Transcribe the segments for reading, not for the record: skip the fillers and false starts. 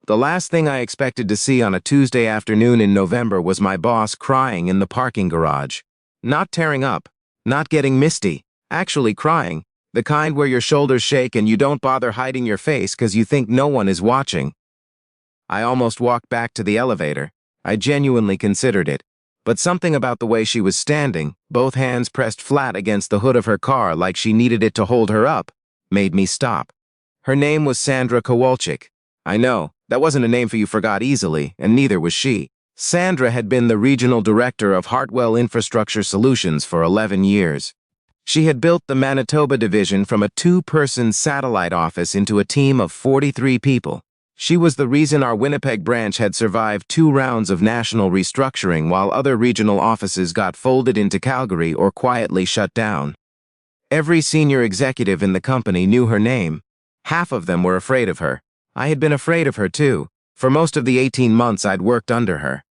The last thing I expected to see on a Tuesday afternoon in November was my boss crying in the parking garage. Not tearing up, not getting misty, actually crying, the kind where your shoulders shake and you don't bother hiding your face because you think no one is watching. I almost walked back to the elevator. I genuinely considered it. But something about the way she was standing, both hands pressed flat against the hood of her car like she needed it to hold her up, made me stop. Her name was Sandra Kowalczyk. I know, that wasn't a name you forgot easily, and neither was she. Sandra had been the regional director of Hartwell Infrastructure Solutions for 11 years. She had built the Manitoba division from a 2-person satellite office into a team of 43 people. She was the reason our Winnipeg branch had survived 2 rounds of national restructuring while other regional offices got folded into Calgary or quietly shut down. Every senior executive in the company knew her name. Half of them were afraid of her. I had been afraid of her too, for most of the 18 months I'd worked under her.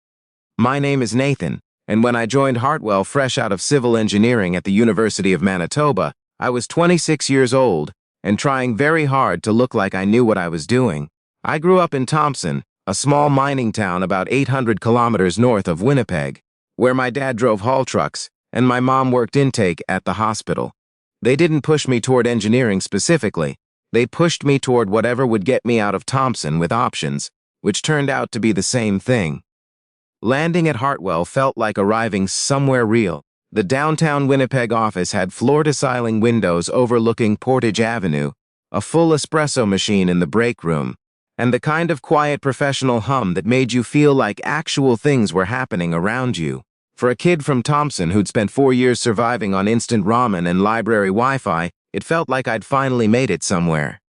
My name is Nathan, and when I joined Hartwell fresh out of civil engineering at the University of Manitoba, I was 26 years old and trying very hard to look like I knew what I was doing. I grew up in Thompson, a small mining town about 800 kilometers north of Winnipeg, where my dad drove haul trucks and my mom worked intake at the hospital. They didn't push me toward engineering specifically. They pushed me toward whatever would get me out of Thompson with options, which turned out to be the same thing. Landing at Hartwell felt like arriving somewhere real. The downtown Winnipeg office had floor-to-ceiling windows overlooking Portage Avenue, a full espresso machine in the break room, and the kind of quiet professional hum that made you feel like actual things were happening around you. For a kid from Thompson who'd spent 4 years surviving on instant ramen and library Wi-Fi, it felt like I'd finally made it somewhere.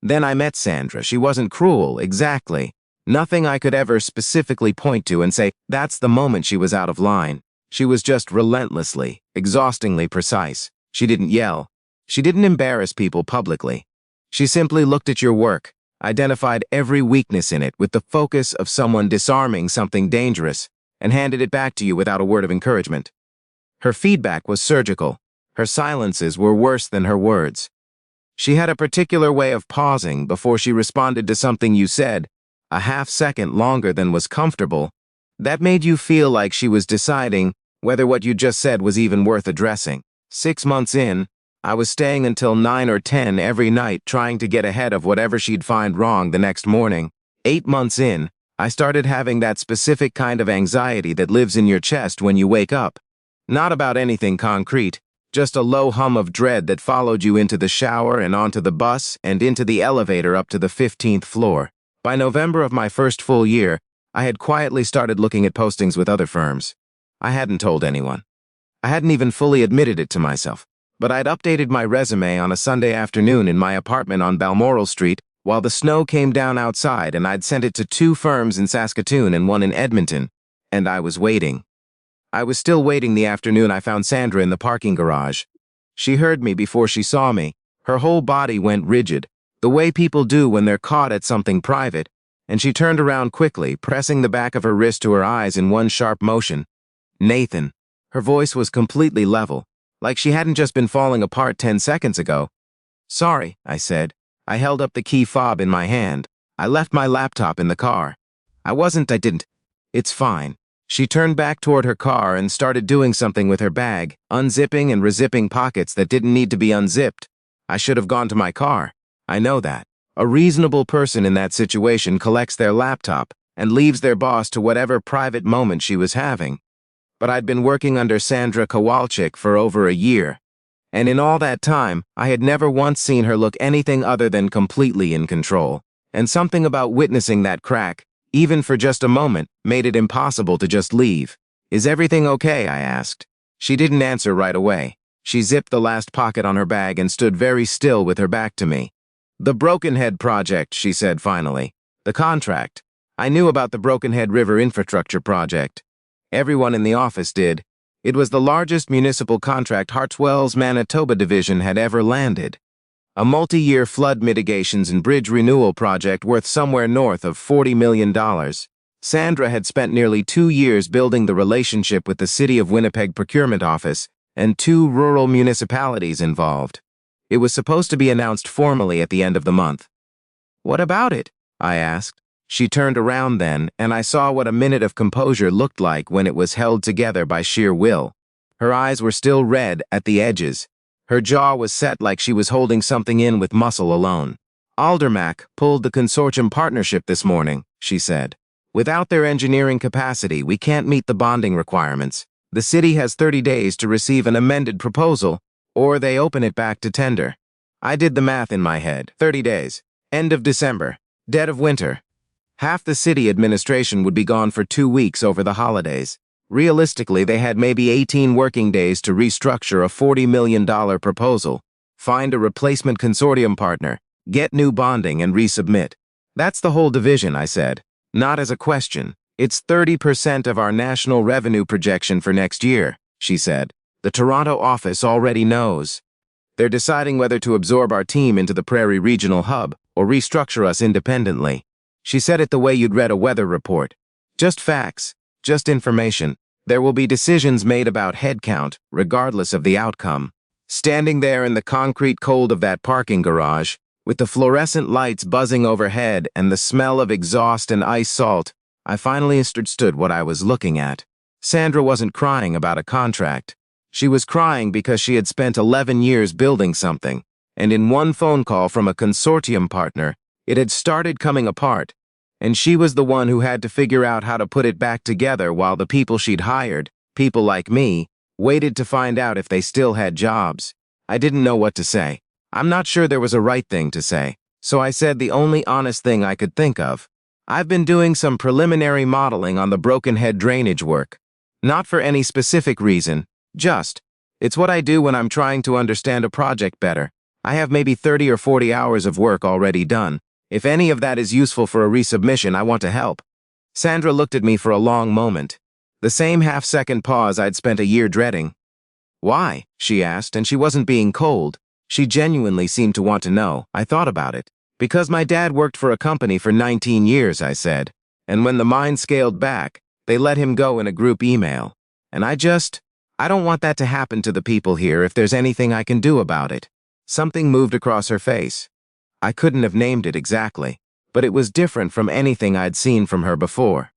Then I met Sandra. She wasn't cruel, exactly. Nothing I could ever specifically point to and say, that's the moment she was out of line. She was just relentlessly, exhaustingly precise. She didn't yell. She didn't embarrass people publicly. She simply looked at your work, identified every weakness in it with the focus of someone disarming something dangerous, and handed it back to you without a word of encouragement. Her feedback was surgical. Her silences were worse than her words. She had a particular way of pausing before she responded to something you said, a half-second longer than was comfortable. That made you feel like she was deciding whether what you just said was even worth addressing. 6 months in, I was staying until 9 or 10 every night trying to get ahead of whatever she'd find wrong the next morning. 8 months in, I started having that specific kind of anxiety that lives in your chest when you wake up. Not about anything concrete. Just a low hum of dread that followed you into the shower and onto the bus and into the elevator up to the 15th floor. By November of my first full year, I had quietly started looking at postings with other firms. I hadn't told anyone. I hadn't even fully admitted it to myself. But I'd updated my resume on a Sunday afternoon in my apartment on Balmoral Street while the snow came down outside, and I'd sent it to 2 firms in Saskatoon and 1 in Edmonton. And I was waiting. I was still waiting the afternoon I found Sandra in the parking garage. She heard me before she saw me. Her whole body went rigid, the way people do when they're caught at something private, and she turned around quickly, pressing the back of her wrist to her eyes in one sharp motion. Nathan. Her voice was completely level, like she hadn't just been falling apart 10 seconds ago. Sorry, I said. I held up the key fob in my hand. I left my laptop in the car. I didn't. It's fine. She turned back toward her car and started doing something with her bag, unzipping and rezipping pockets that didn't need to be unzipped. I should have gone to my car. I know that. A reasonable person in that situation collects their laptop and leaves their boss to whatever private moment she was having. But I'd been working under Sandra Kowalczyk for over a year, and in all that time, I had never once seen her look anything other than completely in control. And something about witnessing that crack, even for just a moment, made it impossible to just leave. Is everything okay? I asked. She didn't answer right away. She zipped the last pocket on her bag and stood very still with her back to me. The Brokenhead project, she said finally. The contract. I knew about the Brokenhead River Infrastructure project. Everyone in the office did. It was the largest municipal contract Hartwell's Manitoba division had ever landed. A multi-year flood mitigations and bridge renewal project worth somewhere north of $40 million. Sandra had spent nearly 2 years building the relationship with the City of Winnipeg Procurement Office and 2 rural municipalities involved. It was supposed to be announced formally at the end of the month. What about it? I asked. She turned around then, and I saw what a minute of composure looked like when it was held together by sheer will. Her eyes were still red at the edges. Her jaw was set like she was holding something in with muscle alone. Aldermac pulled the consortium partnership this morning, she said. Without their engineering capacity, we can't meet the bonding requirements. The city has 30 days to receive an amended proposal, or they open it back to tender. I did the math in my head. 30 days. End of December. Dead of winter. Half the city administration would be gone for 2 weeks over the holidays. Realistically, they had maybe 18 working days to restructure a $40 million proposal, find a replacement consortium partner, get new bonding, and resubmit. That's the whole division, I said. Not as a question. It's 30% of our national revenue projection for next year, she said. The Toronto office already knows. They're deciding whether to absorb our team into the Prairie Regional Hub or restructure us independently. She said it the way you'd read a weather report. Just facts, just information. There will be decisions made about headcount, regardless of the outcome. Standing there in the concrete cold of that parking garage, with the fluorescent lights buzzing overhead and the smell of exhaust and ice salt, I finally understood what I was looking at. Sandra wasn't crying about a contract. She was crying because she had spent 11 years building something, and in one phone call from a consortium partner, it had started coming apart, and she was the one who had to figure out how to put it back together while the people she'd hired, people like me, waited to find out if they still had jobs. I didn't know what to say. I'm not sure there was a right thing to say, so I said the only honest thing I could think of. I've been doing some preliminary modeling on the Broken Head drainage work. Not for any specific reason, it's what I do when I'm trying to understand a project better. I have maybe 30 or 40 hours of work already done. If any of that is useful for a resubmission, I want to help. Sandra looked at me for a long moment. The same half-second pause I'd spent a year dreading. Why? She asked, and she wasn't being cold. She genuinely seemed to want to know. I thought about it. Because my dad worked for a company for 19 years, I said. And when the mine scaled back, they let him go in a group email. And I don't want that to happen to the people here if there's anything I can do about it. Something moved across her face. I couldn't have named it exactly, but it was different from anything I'd seen from her before.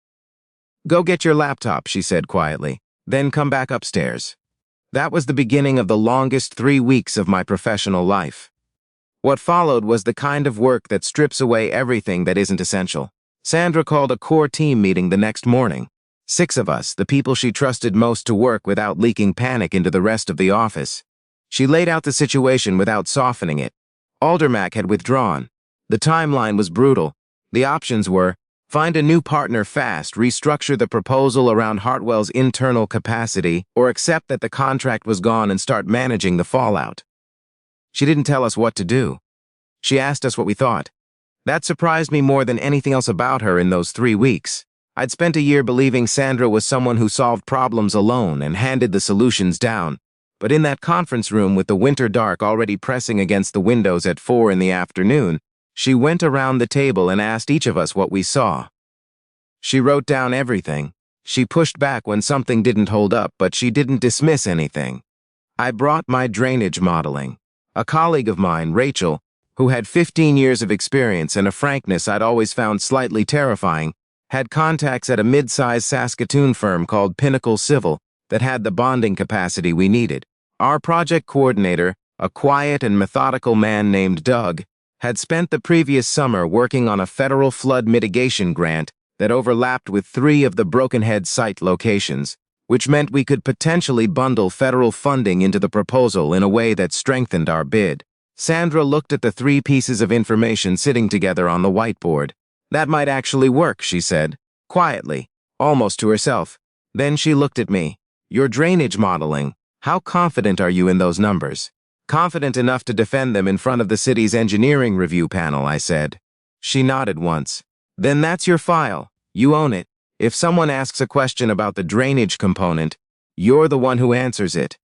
Go get your laptop, she said quietly, then come back upstairs. That was the beginning of the longest 3 weeks of my professional life. What followed was the kind of work that strips away everything that isn't essential. Sandra called a core team meeting the next morning. 6 of us, the people she trusted most to work without leaking panic into the rest of the office. She laid out the situation without softening it. Aldermac had withdrawn. The timeline was brutal. The options were, find a new partner fast, restructure the proposal around Hartwell's internal capacity, or accept that the contract was gone and start managing the fallout. She didn't tell us what to do. She asked us what we thought. That surprised me more than anything else about her in those 3 weeks. I'd spent a year believing Sandra was someone who solved problems alone and handed the solutions down. But in that conference room with the winter dark already pressing against the windows at 4 in the afternoon, she went around the table and asked each of us what we saw. She wrote down everything. She pushed back when something didn't hold up, but she didn't dismiss anything. I brought my drainage modeling. A colleague of mine, Rachel, who had 15 years of experience and a frankness I'd always found slightly terrifying, had contacts at a mid-sized Saskatoon firm called Pinnacle Civil that had the bonding capacity we needed. Our project coordinator, a quiet and methodical man named Doug, had spent the previous summer working on a federal flood mitigation grant that overlapped with 3 of the Broken Head site locations, which meant we could potentially bundle federal funding into the proposal in a way that strengthened our bid. Sandra looked at the 3 pieces of information sitting together on the whiteboard. That might actually work, she said, quietly, almost to herself. Then she looked at me. Your drainage modeling, how confident are you in those numbers? Confident enough to defend them in front of the city's engineering review panel, I said. She nodded once. Then that's your file. You own it. If someone asks a question about the drainage component, you're the one who answers it.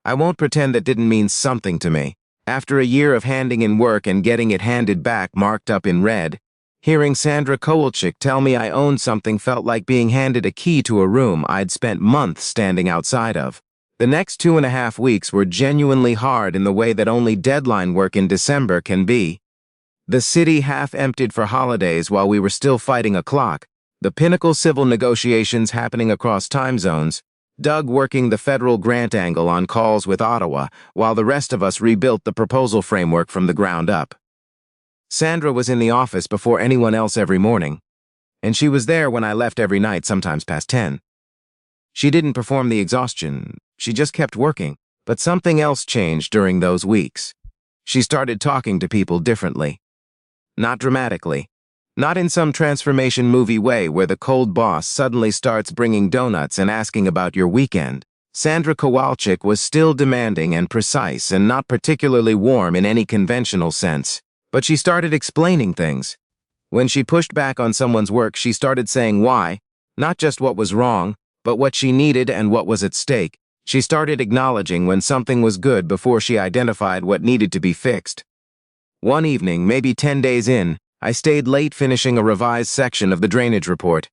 I won't pretend that didn't mean something to me. After a year of handing in work and getting it handed back marked up in red, hearing Sandra Kowalczyk tell me I owned something felt like being handed a key to a room I'd spent months standing outside of. The next 2.5 weeks were genuinely hard in the way that only deadline work in December can be. The city half-emptied for holidays while we were still fighting a clock, the pinnacle civil negotiations happening across time zones, Doug working the federal grant angle on calls with Ottawa, while the rest of us rebuilt the proposal framework from the ground up. Sandra was in the office before anyone else every morning, and she was there when I left every night, sometimes past 10. She didn't perform the exhaustion, she just kept working, but something else changed during those weeks. She started talking to people differently. Not dramatically. Not in some transformation movie way where the cold boss suddenly starts bringing donuts and asking about your weekend. Sandra Kowalczyk was still demanding and precise and not particularly warm in any conventional sense, but she started explaining things. When she pushed back on someone's work, she started saying why, not just what was wrong, but what she needed and what was at stake. She started acknowledging when something was good before she identified what needed to be fixed. One evening, maybe 10 days in, I stayed late finishing a revised section of the drainage report.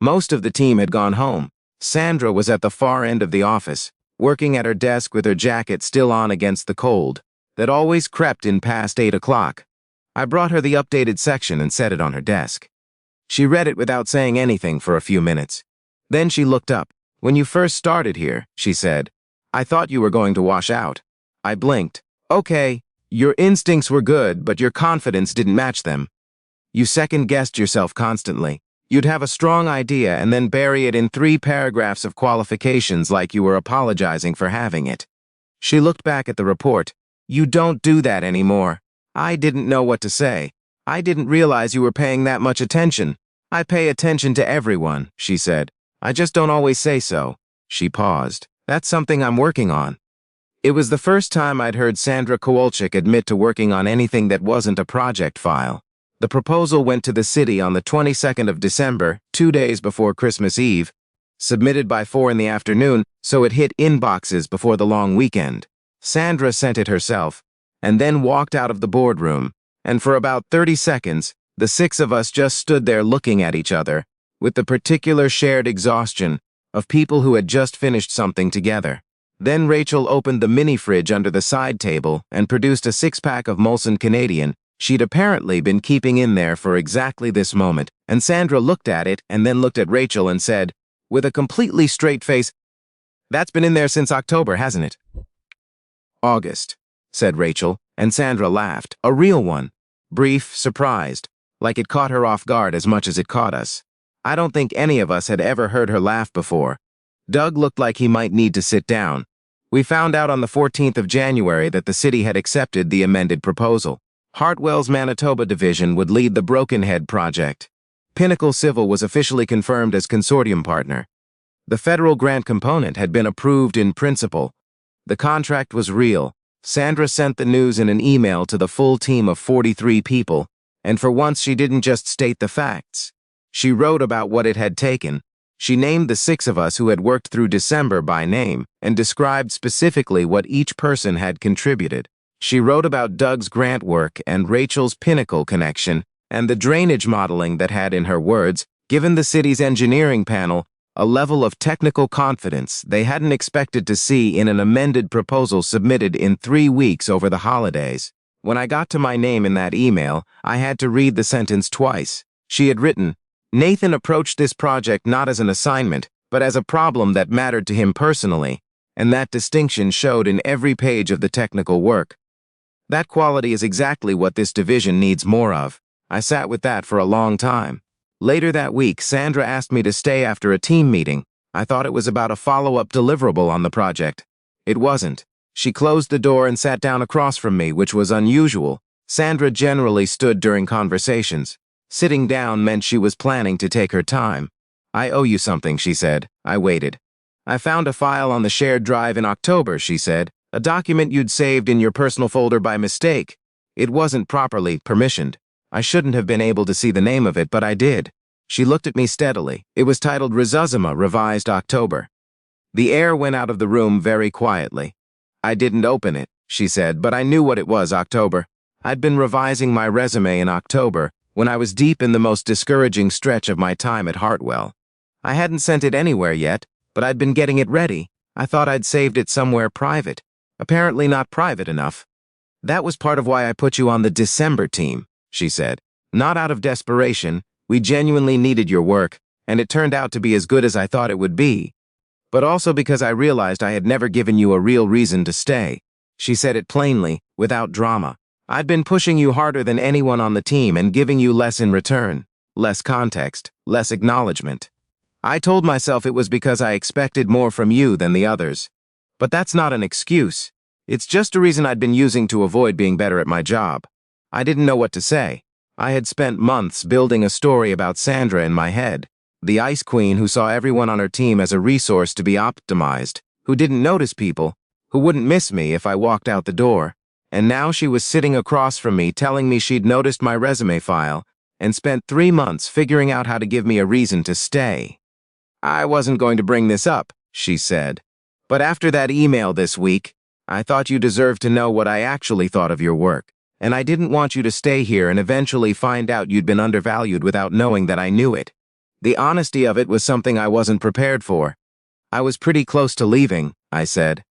Most of the team had gone home. Sandra was at the far end of the office, working at her desk with her jacket still on against the cold that always crept in past 8 o'clock. I brought her the updated section and set it on her desk. She read it without saying anything for a few minutes. Then she looked up. "When you first started here," she said, "I thought you were going to wash out." I blinked. "Okay, your instincts were good, but your confidence didn't match them. You second-guessed yourself constantly. You'd have a strong idea and then bury it in 3 paragraphs of qualifications like you were apologizing for having it." She looked back at the report. "You don't do that anymore." I didn't know what to say. "I didn't realize you were paying that much attention." "I pay attention to everyone," she said. "I just don't always say so." She paused. "That's something I'm working on." It was the first time I'd heard Sandra Kowalczyk admit to working on anything that wasn't a project file. The proposal went to the city on the 22nd of December, 2 days before Christmas Eve, submitted by 4 in the afternoon, so it hit inboxes before the long weekend. Sandra sent it herself, and then walked out of the boardroom, and for about 30 seconds, the 6 of us just stood there looking at each other, with the particular shared exhaustion of people who had just finished something together. Then Rachel opened the mini-fridge under the side table and produced a 6-pack of Molson Canadian she'd apparently been keeping in there for exactly this moment, and Sandra looked at it and then looked at Rachel and said, with a completely straight face, "That's been in there since October, hasn't it?" "August," said Rachel, and Sandra laughed, a real one, brief, surprised, like it caught her off guard as much as it caught us. I don't think any of us had ever heard her laugh before. Doug looked like he might need to sit down. We found out on the 14th of January that the city had accepted the amended proposal. Hartwell's Manitoba division would lead the Brokenhead project. Pinnacle Civil was officially confirmed as consortium partner. The federal grant component had been approved in principle. The contract was real. Sandra sent the news in an email to the full team of 43 people, and for once she didn't just state the facts. She wrote about what it had taken. She named the 6 of us who had worked through December by name and described specifically what each person had contributed. She wrote about Doug's grant work and Rachel's Pinnacle connection and the drainage modeling that had, in her words, given the city's engineering panel a level of technical confidence they hadn't expected to see in an amended proposal submitted in 3 weeks over the holidays. When I got to my name in that email, I had to read the sentence twice. She had written, "Nathan approached this project not as an assignment, but as a problem that mattered to him personally, and that distinction showed in every page of the technical work." That quality is exactly what this division needs more of. I sat with that for a long time. Later that week, Sandra asked me to stay after a team meeting. I thought it was about a follow-up deliverable on the project. It wasn't. She closed the door and sat down across from me, which was unusual. Sandra generally stood during conversations. Sitting down meant she was planning to take her time. "I owe you something," she said. I waited. "I found a file on the shared drive in October," she said. "A document you'd saved in your personal folder by mistake. It wasn't properly permissioned. I shouldn't have been able to see the name of it, but I did." She looked at me steadily. It was titled Rizuzima, Revised October. The air went out of the room very quietly. "I didn't open it," she said, "but I knew what it was, October. I'd been revising my resume in October, when I was deep in the most discouraging stretch of my time at Hartwell. I hadn't sent it anywhere yet, but I'd been getting it ready. I thought I'd saved it somewhere private. Apparently not private enough. That was part of why I put you on the December team." she said. Not out of desperation, we genuinely needed your work, and it turned out to be as good as I thought it would be. But also because I realized I had never given you a real reason to stay. She said it plainly, without drama. I'd been pushing you harder than anyone on the team and giving you less in return. Less context, less acknowledgement. I told myself it was because I expected more from you than the others. But that's not an excuse. It's just a reason I'd been using to avoid being better at my job. I didn't know what to say. I had spent months building a story about Sandra in my head, the ice queen who saw everyone on her team as a resource to be optimized, who didn't notice people, who wouldn't miss me if I walked out the door. And now she was sitting across from me telling me she'd noticed my resume file and spent 3 months figuring out how to give me a reason to stay. I wasn't going to bring this up, she said. But after that email this week, I thought you deserved to know what I actually thought of your work, and I didn't want you to stay here and eventually find out you'd been undervalued without knowing that I knew it. The honesty of it was something I wasn't prepared for. I was pretty close to leaving, I said.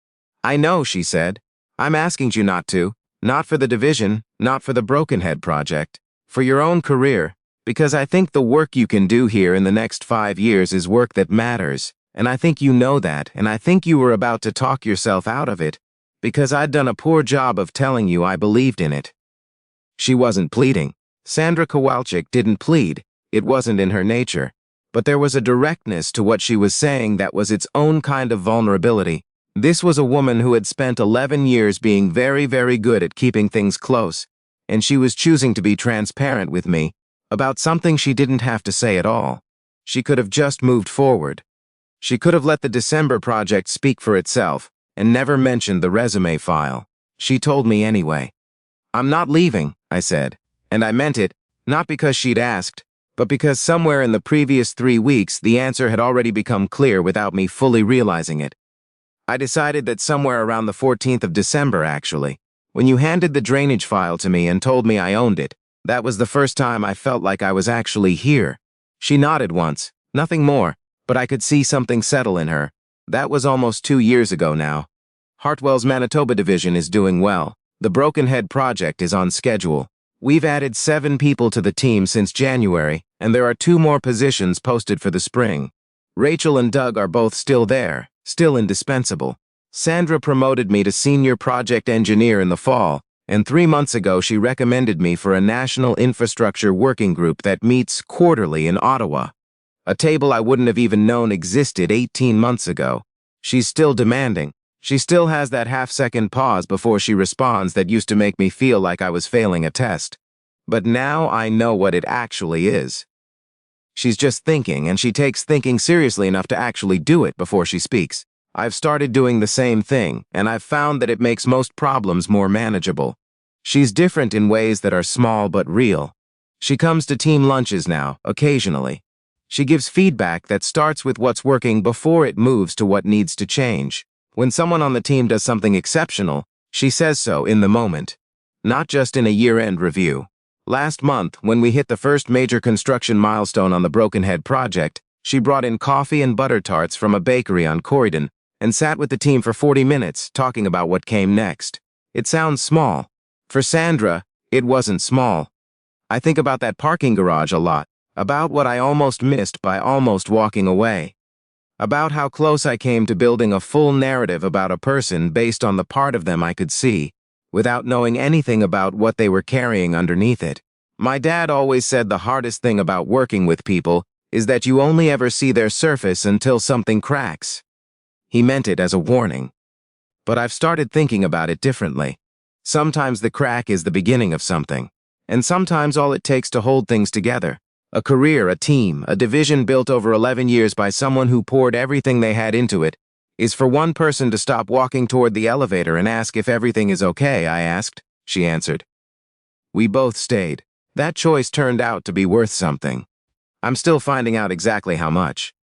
I know, she said. I'm asking you not to, not for the division, not for the Broken Head project, for your own career, because I think the work you can do here in the next 5 years is work that matters, and I think you know that, and I think you were about to talk yourself out of it, because I'd done a poor job of telling you I believed in it. She wasn't pleading. Sandra Kowalczyk didn't plead. It wasn't in her nature. But there was a directness to what she was saying that was its own kind of vulnerability. This was a woman who had spent 11 years being very, very good at keeping things close, and she was choosing to be transparent with me about something she didn't have to say at all. She could have just moved forward. She could have let the December project speak for itself and never mentioned the resume file. She told me anyway. I'm not leaving, I said, and I meant it, not because she'd asked, but because somewhere in the previous 3 weeks the answer had already become clear without me fully realizing it. I decided that somewhere around the 14th of December, actually, when you handed the drainage file to me and told me I owned it, that was the first time I felt like I was actually here. She nodded once, nothing more, but I could see something settle in her. That was almost 2 years ago now. Hartwell's Manitoba division is doing well. The Broken Head project is on schedule. We've added 7 people to the team since January, and there are 2 more positions posted for the spring. Rachel and Doug are both still there, still indispensable. Sandra promoted me to senior project engineer in the fall, and 3 months ago she recommended me for a national infrastructure working group that meets quarterly in Ottawa. A table I wouldn't have even known existed 18 months ago. She's still demanding. She still has that half-second pause before she responds that used to make me feel like I was failing a test. But now I know what it actually is. She's just thinking, and she takes thinking seriously enough to actually do it before she speaks. I've started doing the same thing, and I've found that it makes most problems more manageable. She's different in ways that are small but real. She comes to team lunches now, occasionally. She gives feedback that starts with what's working before it moves to what needs to change. When someone on the team does something exceptional, she says so in the moment, not just in a year-end review. Last month, when we hit the first major construction milestone on the Broken Head project, she brought in coffee and butter tarts from a bakery on Corydon and sat with the team for 40 minutes talking about what came next. It sounds small. For Sandra, it wasn't small. I think about that parking garage a lot, about what I almost missed by almost walking away. About how close I came to building a full narrative about a person based on the part of them I could see, without knowing anything about what they were carrying underneath it. My dad always said the hardest thing about working with people is that you only ever see their surface until something cracks. He meant it as a warning. But I've started thinking about it differently. Sometimes the crack is the beginning of something, and sometimes all it takes to hold things together. A career, a team, a division built over 11 years by someone who poured everything they had into it, is for one person to stop walking toward the elevator and ask if everything is okay, I asked. She answered. We both stayed. That choice turned out to be worth something. I'm still finding out exactly how much.